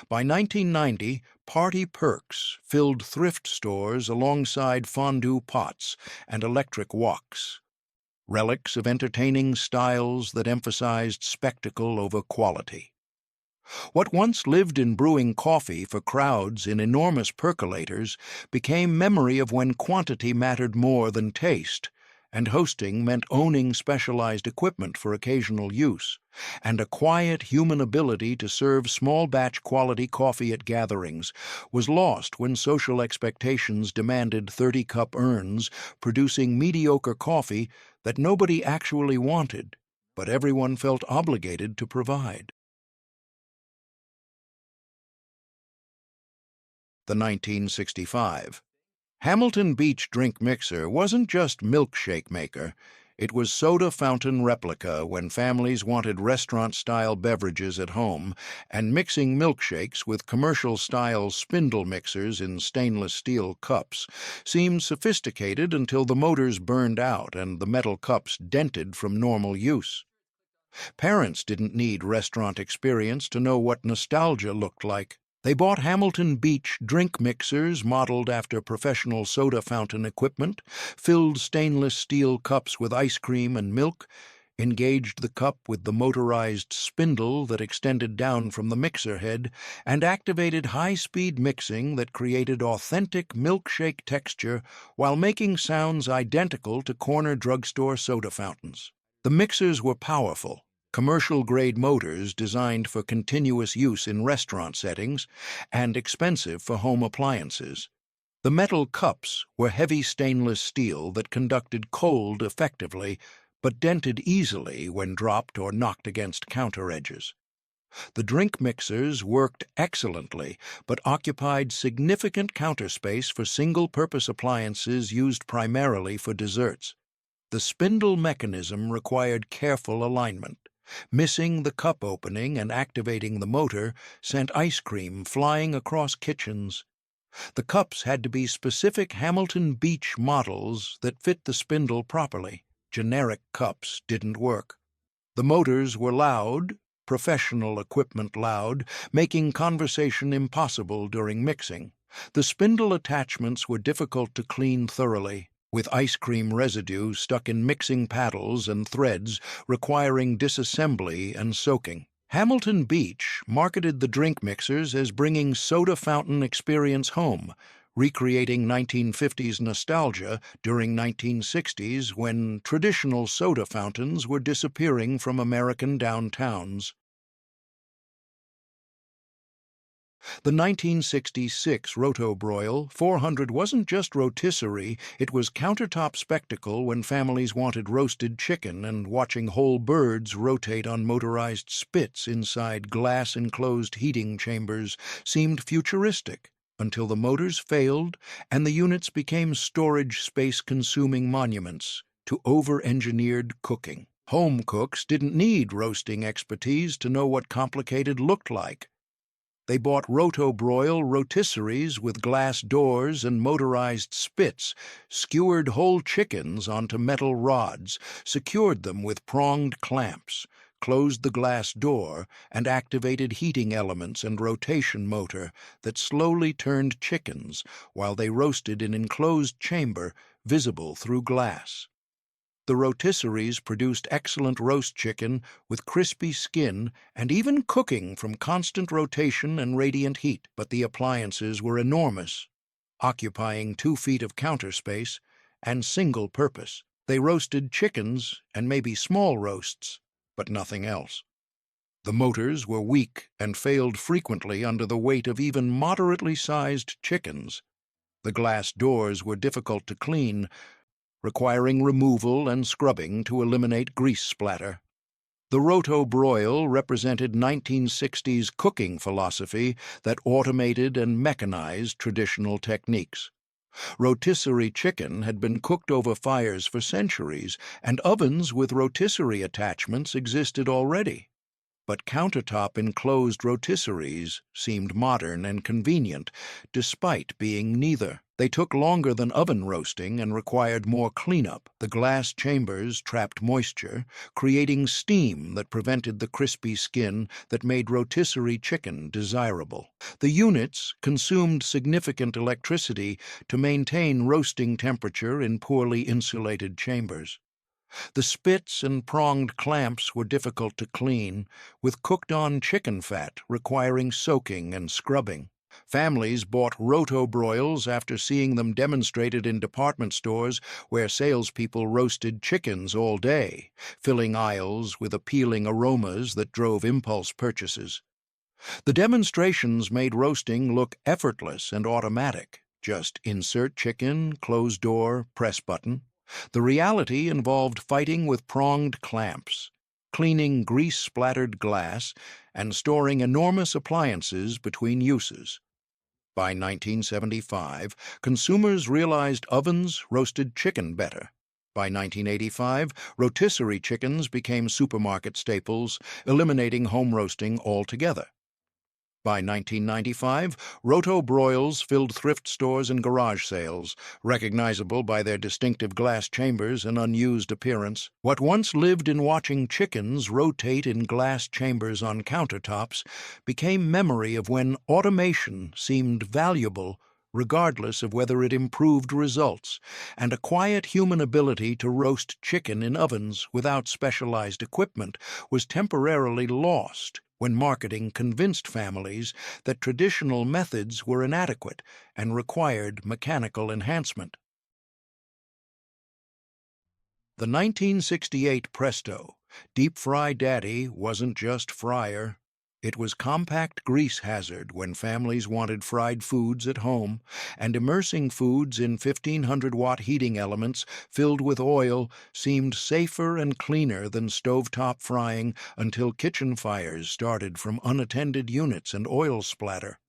By 1990, party perks filled thrift stores alongside fondue pots and electric woks, relics of entertaining styles that emphasized spectacle over quality. What once lived in brewing coffee for crowds in enormous percolators became memory of when quantity mattered more than taste, and hosting meant owning specialized equipment for occasional use, and a quiet human ability to serve small-batch quality coffee at gatherings was lost when social expectations demanded 30-cup urns producing mediocre coffee that nobody actually wanted, but everyone felt obligated to provide. The 1965 Hamilton Beach drink mixer wasn't just milkshake maker, it was soda fountain replica when families wanted restaurant-style beverages at home, and mixing milkshakes with commercial-style spindle mixers in stainless steel cups seemed sophisticated until the motors burned out and the metal cups dented from normal use. Parents didn't need restaurant experience to know what nostalgia looked like. They bought Hamilton Beach drink mixers modeled after professional soda fountain equipment, filled stainless steel cups with ice cream and milk, engaged the cup with the motorized spindle that extended down from the mixer head, and activated high-speed mixing that created authentic milkshake texture while making sounds identical to corner drugstore soda fountains. The mixers were powerful, commercial-grade motors designed for continuous use in restaurant settings, and expensive for home appliances. The metal cups were heavy stainless steel that conducted cold effectively, but dented easily when dropped or knocked against counter edges. The drink mixers worked excellently, but occupied significant counter space for single-purpose appliances used primarily for desserts. The spindle mechanism required careful alignment. Missing the cup opening and activating the motor sent ice cream flying across kitchens. The cups had to be specific Hamilton Beach models that fit the spindle properly. Generic cups didn't work. The motors were loud, professional equipment loud, making conversation impossible during mixing. The spindle attachments were difficult to clean thoroughly, with ice cream residue stuck in mixing paddles and threads requiring disassembly and soaking. Hamilton Beach marketed the drink mixers as bringing soda fountain experience home, recreating 1950s nostalgia during 1960s when traditional soda fountains were disappearing from American downtowns. The 1966 Roto Broil 400 wasn't just rotisserie, it was countertop spectacle when families wanted roasted chicken and watching whole birds rotate on motorized spits inside glass-enclosed heating chambers seemed futuristic until the motors failed and the units became storage space-consuming monuments to over-engineered cooking. Home cooks didn't need roasting expertise to know what complicated looked like. They bought Roto Broil rotisseries with glass doors and motorized spits, skewered whole chickens onto metal rods, secured them with pronged clamps, closed the glass door, and activated heating elements and rotation motor that slowly turned chickens while they roasted in enclosed chamber visible through glass. The rotisseries produced excellent roast chicken with crispy skin and even cooking from constant rotation and radiant heat. But the appliances were enormous, occupying 2 feet of counter space and single purpose. They roasted chickens and maybe small roasts, but nothing else. The motors were weak and failed frequently under the weight of even moderately sized chickens. The glass doors were difficult to clean, requiring removal and scrubbing to eliminate grease splatter. The Roto Broil represented 1960s cooking philosophy that automated and mechanized traditional techniques. Rotisserie chicken had been cooked over fires for centuries, and ovens with rotisserie attachments existed already. But countertop enclosed rotisseries seemed modern and convenient, despite being neither. They took longer than oven roasting and required more cleanup. The glass chambers trapped moisture, creating steam that prevented the crispy skin that made rotisserie chicken desirable. The units consumed significant electricity to maintain roasting temperature in poorly insulated chambers. The spits and pronged clamps were difficult to clean, with cooked-on chicken fat requiring soaking and scrubbing. Families bought Roto Broils after seeing them demonstrated in department stores where salespeople roasted chickens all day, filling aisles with appealing aromas that drove impulse purchases. The demonstrations made roasting look effortless and automatic. Just insert chicken, close door, press button. The reality involved fighting with pronged clamps, cleaning grease-splattered glass, and storing enormous appliances between uses. By 1975, consumers realized ovens roasted chicken better. By 1985, rotisserie chickens became supermarket staples, eliminating home roasting altogether. By 1995, Roto Broils filled thrift stores and garage sales, recognizable by their distinctive glass chambers and unused appearance. What once lived in watching chickens rotate in glass chambers on countertops became memory of when automation seemed valuable regardless of whether it improved results, and a quiet human ability to roast chicken in ovens without specialized equipment was temporarily lost when marketing convinced families that traditional methods were inadequate and required mechanical enhancement. The 1968 Presto Deep Fry Daddy wasn't just fryer. It was compact grease hazard when families wanted fried foods at home, and immersing foods in 1,500-watt heating elements filled with oil seemed safer and cleaner than stovetop frying until kitchen fires started from unattended units and oil splatter.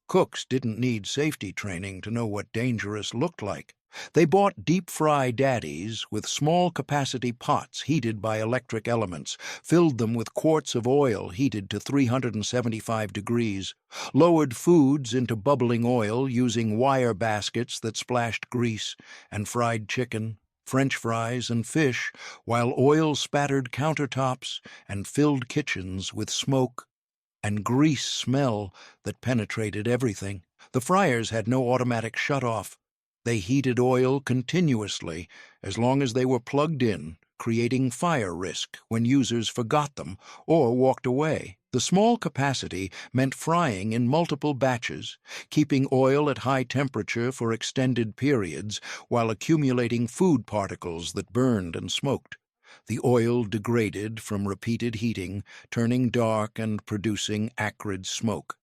Cooks didn't need safety training to know what dangerous looked like. They bought deep-fry daddies with small-capacity pots heated by electric elements, filled them with quarts of oil heated to 375 degrees, lowered foods into bubbling oil using wire baskets that splashed grease, and fried chicken, French fries, and fish while oil spattered countertops and filled kitchens with smoke and grease smell that penetrated everything. The fryers had no automatic shut-off. They heated oil continuously as long as they were plugged in, creating fire risk when users forgot them or walked away. The small capacity meant frying in multiple batches, keeping oil at high temperature for extended periods while accumulating food particles that burned and smoked. The oil degraded from repeated heating, turning dark and producing acrid smoke.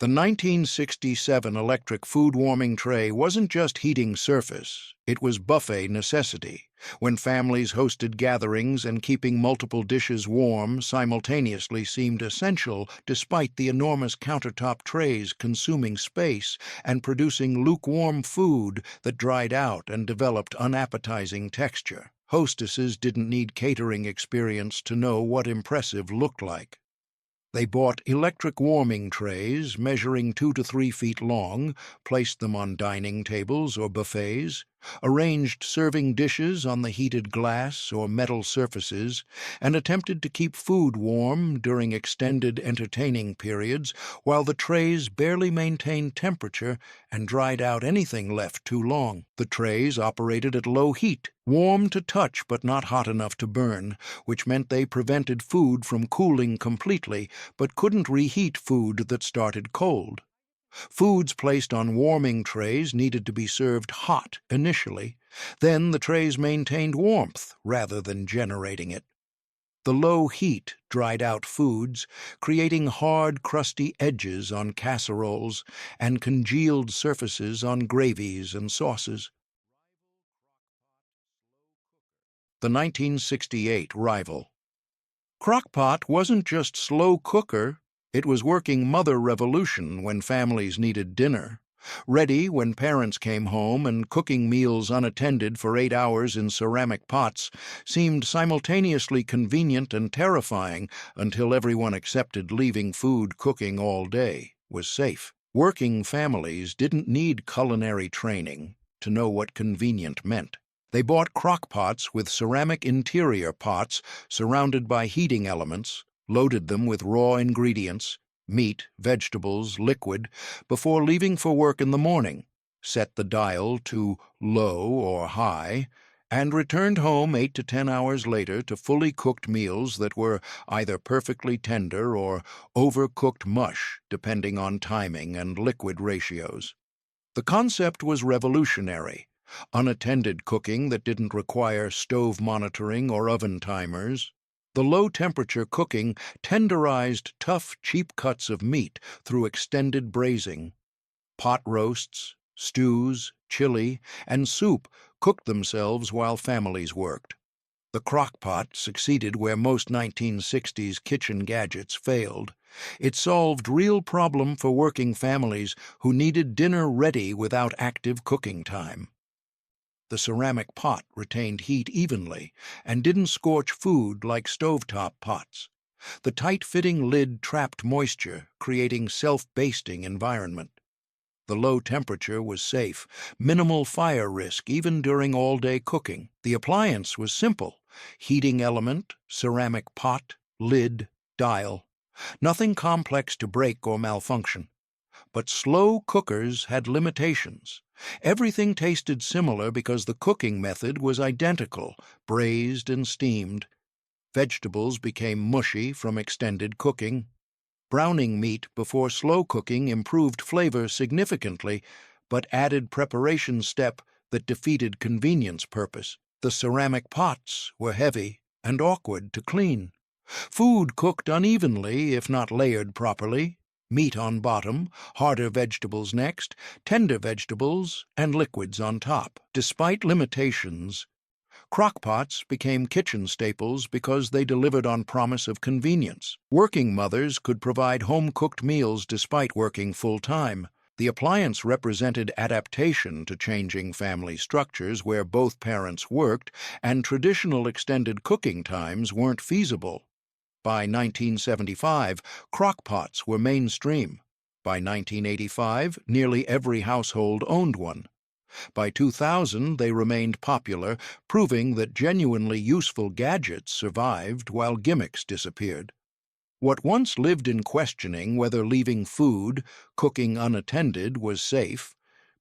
The 1967 electric food warming tray wasn't just heating surface, it was buffet necessity. When families hosted gatherings and keeping multiple dishes warm simultaneously seemed essential despite the enormous countertop trays consuming space and producing lukewarm food that dried out and developed unappetizing texture. Hostesses didn't need catering experience to know what impressive looked like. They bought electric warming trays measuring 2 to 3 feet long, placed them on dining tables or buffets, arranged serving dishes on the heated glass or metal surfaces, and attempted to keep food warm during extended entertaining periods while the trays barely maintained temperature and dried out anything left too long. The trays operated at low heat, warm to touch but not hot enough to burn, which meant they prevented food from cooling completely but couldn't reheat food that started cold. Foods placed on warming trays needed to be served hot initially. Then the trays maintained warmth rather than generating it. The low heat dried out foods, creating hard, crusty edges on casseroles and congealed surfaces on gravies and sauces. The 1968 rival. Crock-Pot wasn't just slow cooker, it was working mother revolution when families needed dinner. Ready when parents came home and cooking meals unattended for 8 hours in ceramic pots seemed simultaneously convenient and terrifying until everyone accepted leaving food cooking all day was safe. Working families didn't need culinary training to know what convenient meant. They bought crock-pots with ceramic interior pots surrounded by heating elements, loaded them with raw ingredients, meat, vegetables, liquid, before leaving for work in the morning, set the dial to low or high, and returned home 8 to 10 hours later to fully cooked meals that were either perfectly tender or overcooked mush, depending on timing and liquid ratios. The concept was revolutionary. Unattended cooking that didn't require stove monitoring or oven timers. The low-temperature cooking tenderized tough, cheap cuts of meat through extended braising. Pot roasts, stews, chili, and soup cooked themselves while families worked. The crock-pot succeeded where most 1960s kitchen gadgets failed. It solved real problem for working families who needed dinner ready without active cooking time. The ceramic pot retained heat evenly and didn't scorch food like stovetop pots. The tight-fitting lid trapped moisture, creating self-basting environment. The low temperature was safe, minimal fire risk even during all-day cooking. The appliance was simple: heating element, ceramic pot, lid, dial. Nothing complex to break or malfunction. But slow cookers had limitations. Everything tasted similar because the cooking method was identical, braised and steamed. Vegetables became mushy from extended cooking. Browning meat before slow cooking improved flavor significantly, but added preparation step that defeated convenience purpose. The ceramic pots were heavy and awkward to clean. Food cooked unevenly if not layered properly. Meat on bottom, harder vegetables next, tender vegetables, and liquids on top. Despite limitations, crock-pots became kitchen staples because they delivered on promise of convenience. Working mothers could provide home-cooked meals despite working full-time. The appliance represented adaptation to changing family structures where both parents worked and traditional extended cooking times weren't feasible. By 1975, crock-pots were mainstream. By 1985, nearly every household owned one. By 2000, they remained popular, proving that genuinely useful gadgets survived while gimmicks disappeared. What once lived in questioning whether leaving food, cooking unattended, was safe,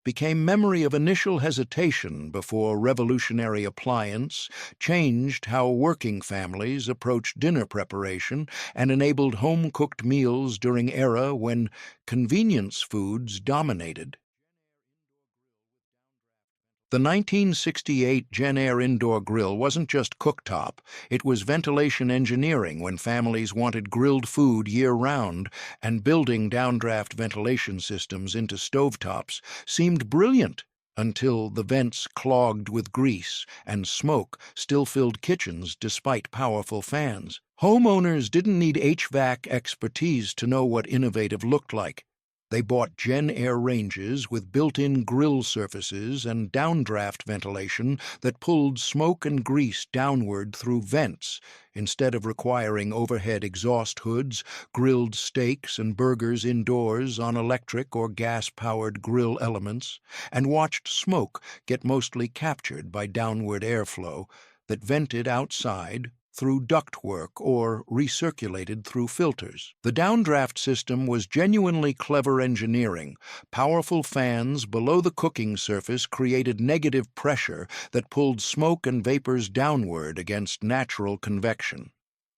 became memory of initial hesitation before revolutionary appliance changed how working families approached dinner preparation and enabled home-cooked meals during era when convenience foods dominated. The 1968 Jenn-Air indoor grill wasn't just cooktop, it was ventilation engineering when families wanted grilled food year-round, and building downdraft ventilation systems into stovetops seemed brilliant until the vents clogged with grease and smoke still filled kitchens despite powerful fans. Homeowners didn't need HVAC expertise to know what innovative looked like. They bought Jenn-Air ranges with built-in grill surfaces and downdraft ventilation that pulled smoke and grease downward through vents instead of requiring overhead exhaust hoods, grilled steaks and burgers indoors on electric or gas-powered grill elements, and watched smoke get mostly captured by downward airflow that vented outside through ductwork or recirculated through filters. The downdraft system was genuinely clever engineering. Powerful fans below the cooking surface created negative pressure that pulled smoke and vapors downward against natural convection.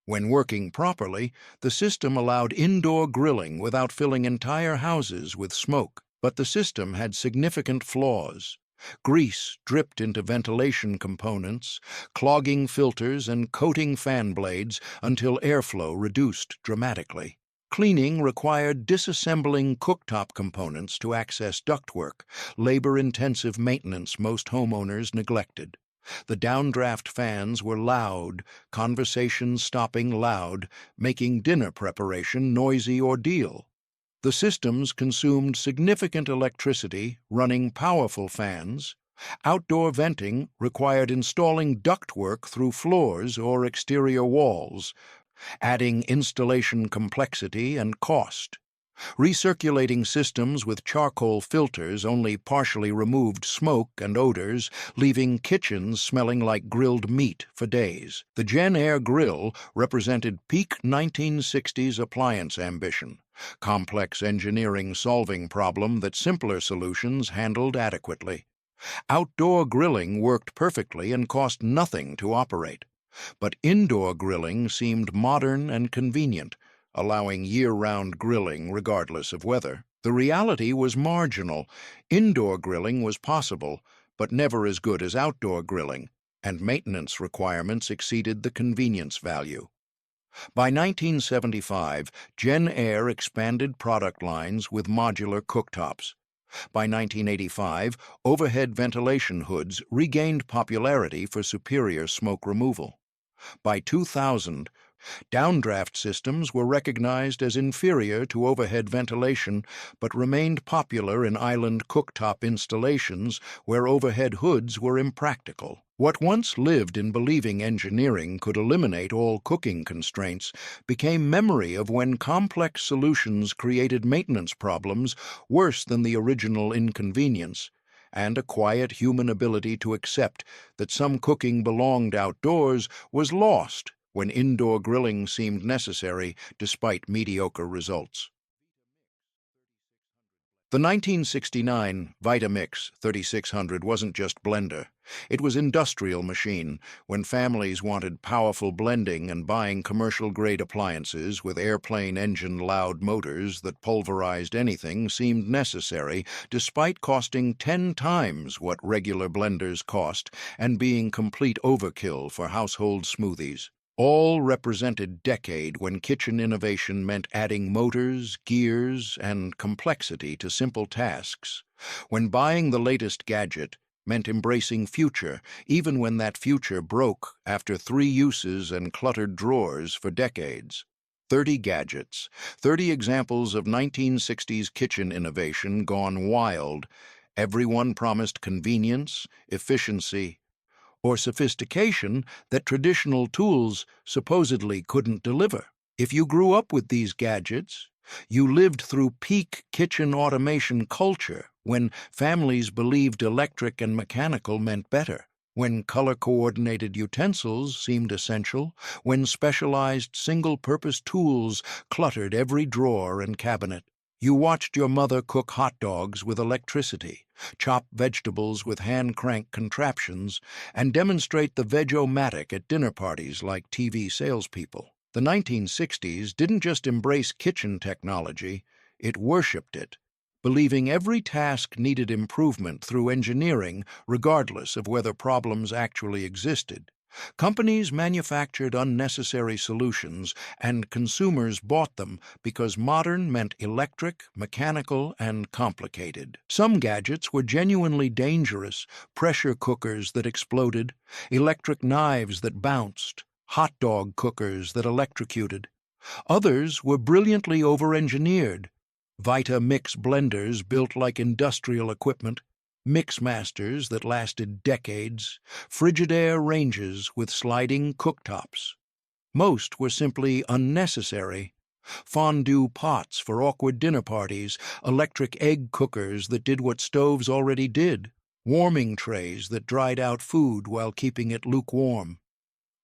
When working properly, the system allowed indoor grilling without filling entire houses with smoke. But the system had significant flaws. Grease dripped into ventilation components, clogging filters and coating fan blades until airflow reduced dramatically. Cleaning required disassembling cooktop components to access ductwork, labor-intensive maintenance most homeowners neglected. The downdraft fans were loud, conversations stopping loud, making dinner preparation noisy ordeal. The systems consumed significant electricity, running powerful fans. Outdoor venting required installing ductwork through floors or exterior walls, adding installation complexity and cost. Recirculating systems with charcoal filters only partially removed smoke and odors, leaving kitchens smelling like grilled meat for days. The Jenn-Air grill represented peak 1960s appliance ambition, complex engineering solving problem that simpler solutions handled adequately. Outdoor grilling worked perfectly and cost nothing to operate, but indoor grilling seemed modern and convenient, allowing year-round grilling regardless of weather. The reality was marginal. Indoor grilling was possible, but never as good as outdoor grilling, and maintenance requirements exceeded the convenience value. By 1975, Jenn-Air expanded product lines with modular cooktops. By 1985, overhead ventilation hoods regained popularity for superior smoke removal. By 2000, downdraft systems were recognized as inferior to overhead ventilation, but remained popular in island cooktop installations where overhead hoods were impractical. What once lived in believing engineering could eliminate all cooking constraints became memory of when complex solutions created maintenance problems worse than the original inconvenience, and a quiet human ability to accept that some cooking belonged outdoors was lost when indoor grilling seemed necessary despite mediocre results. The 1969 Vitamix 3600 wasn't just blender. It was industrial machine when families wanted powerful blending and buying commercial-grade appliances with airplane engine loud motors that pulverized anything seemed necessary despite costing 10 times what regular blenders cost and being complete overkill for household smoothies. All represented decade when kitchen innovation meant adding motors, gears, and complexity to simple tasks, when buying the latest gadget meant embracing future, even when that future broke after 3 uses and cluttered drawers for decades. 30 gadgets, 30 examples of 1960s kitchen innovation gone wild. Everyone promised convenience, efficiency, or sophistication that traditional tools supposedly couldn't deliver. If you grew up with these gadgets, you lived through peak kitchen automation culture when families believed electric and mechanical meant better, when color-coordinated utensils seemed essential, when specialized single-purpose tools cluttered every drawer and cabinet. You watched your mother cook hot dogs with electricity, chop vegetables with hand-crank contraptions, and demonstrate the Veg-o-matic at dinner parties like TV salespeople. The 1960s didn't just embrace kitchen technology, it worshipped it. believing every task needed improvement through engineering, regardless of whether problems actually existed. Companies manufactured unnecessary solutions, and consumers bought them because modern meant electric, mechanical, and complicated. Some gadgets were genuinely dangerous: pressure cookers that exploded, electric knives that bounced, hot dog cookers that electrocuted. Others were brilliantly over-engineered: Vitamix blenders built like industrial equipment, Mixmasters that lasted decades, Frigidaire ranges with sliding cooktops. Most were simply unnecessary: fondue pots for awkward dinner parties, electric egg cookers that did what stoves already did, warming trays that dried out food while keeping it lukewarm.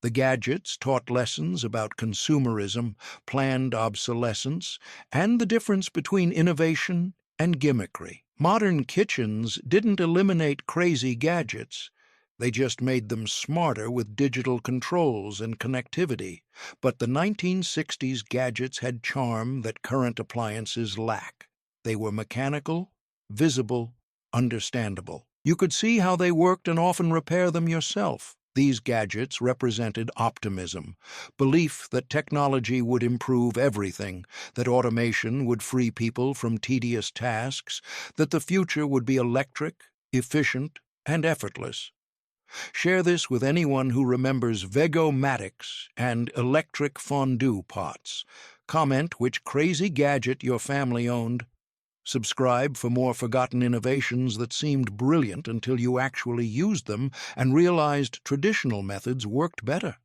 The gadgets taught lessons about consumerism, planned obsolescence, and the difference between innovation and gimmickry. Modern kitchens didn't eliminate crazy gadgets. They just made them smarter with digital controls and connectivity. But the 1960s gadgets had charm that current appliances lack. They were mechanical, visible, understandable. You could see how they worked and often repair them yourself. These gadgets represented optimism, belief that technology would improve everything, that automation would free people from tedious tasks, that the future would be electric, efficient, and effortless. Share this with anyone who remembers Veg-o-matics and electric fondue pots. Comment which crazy gadget your family owned. Subscribe for more forgotten innovations that seemed brilliant until you actually used them and realized traditional methods worked better.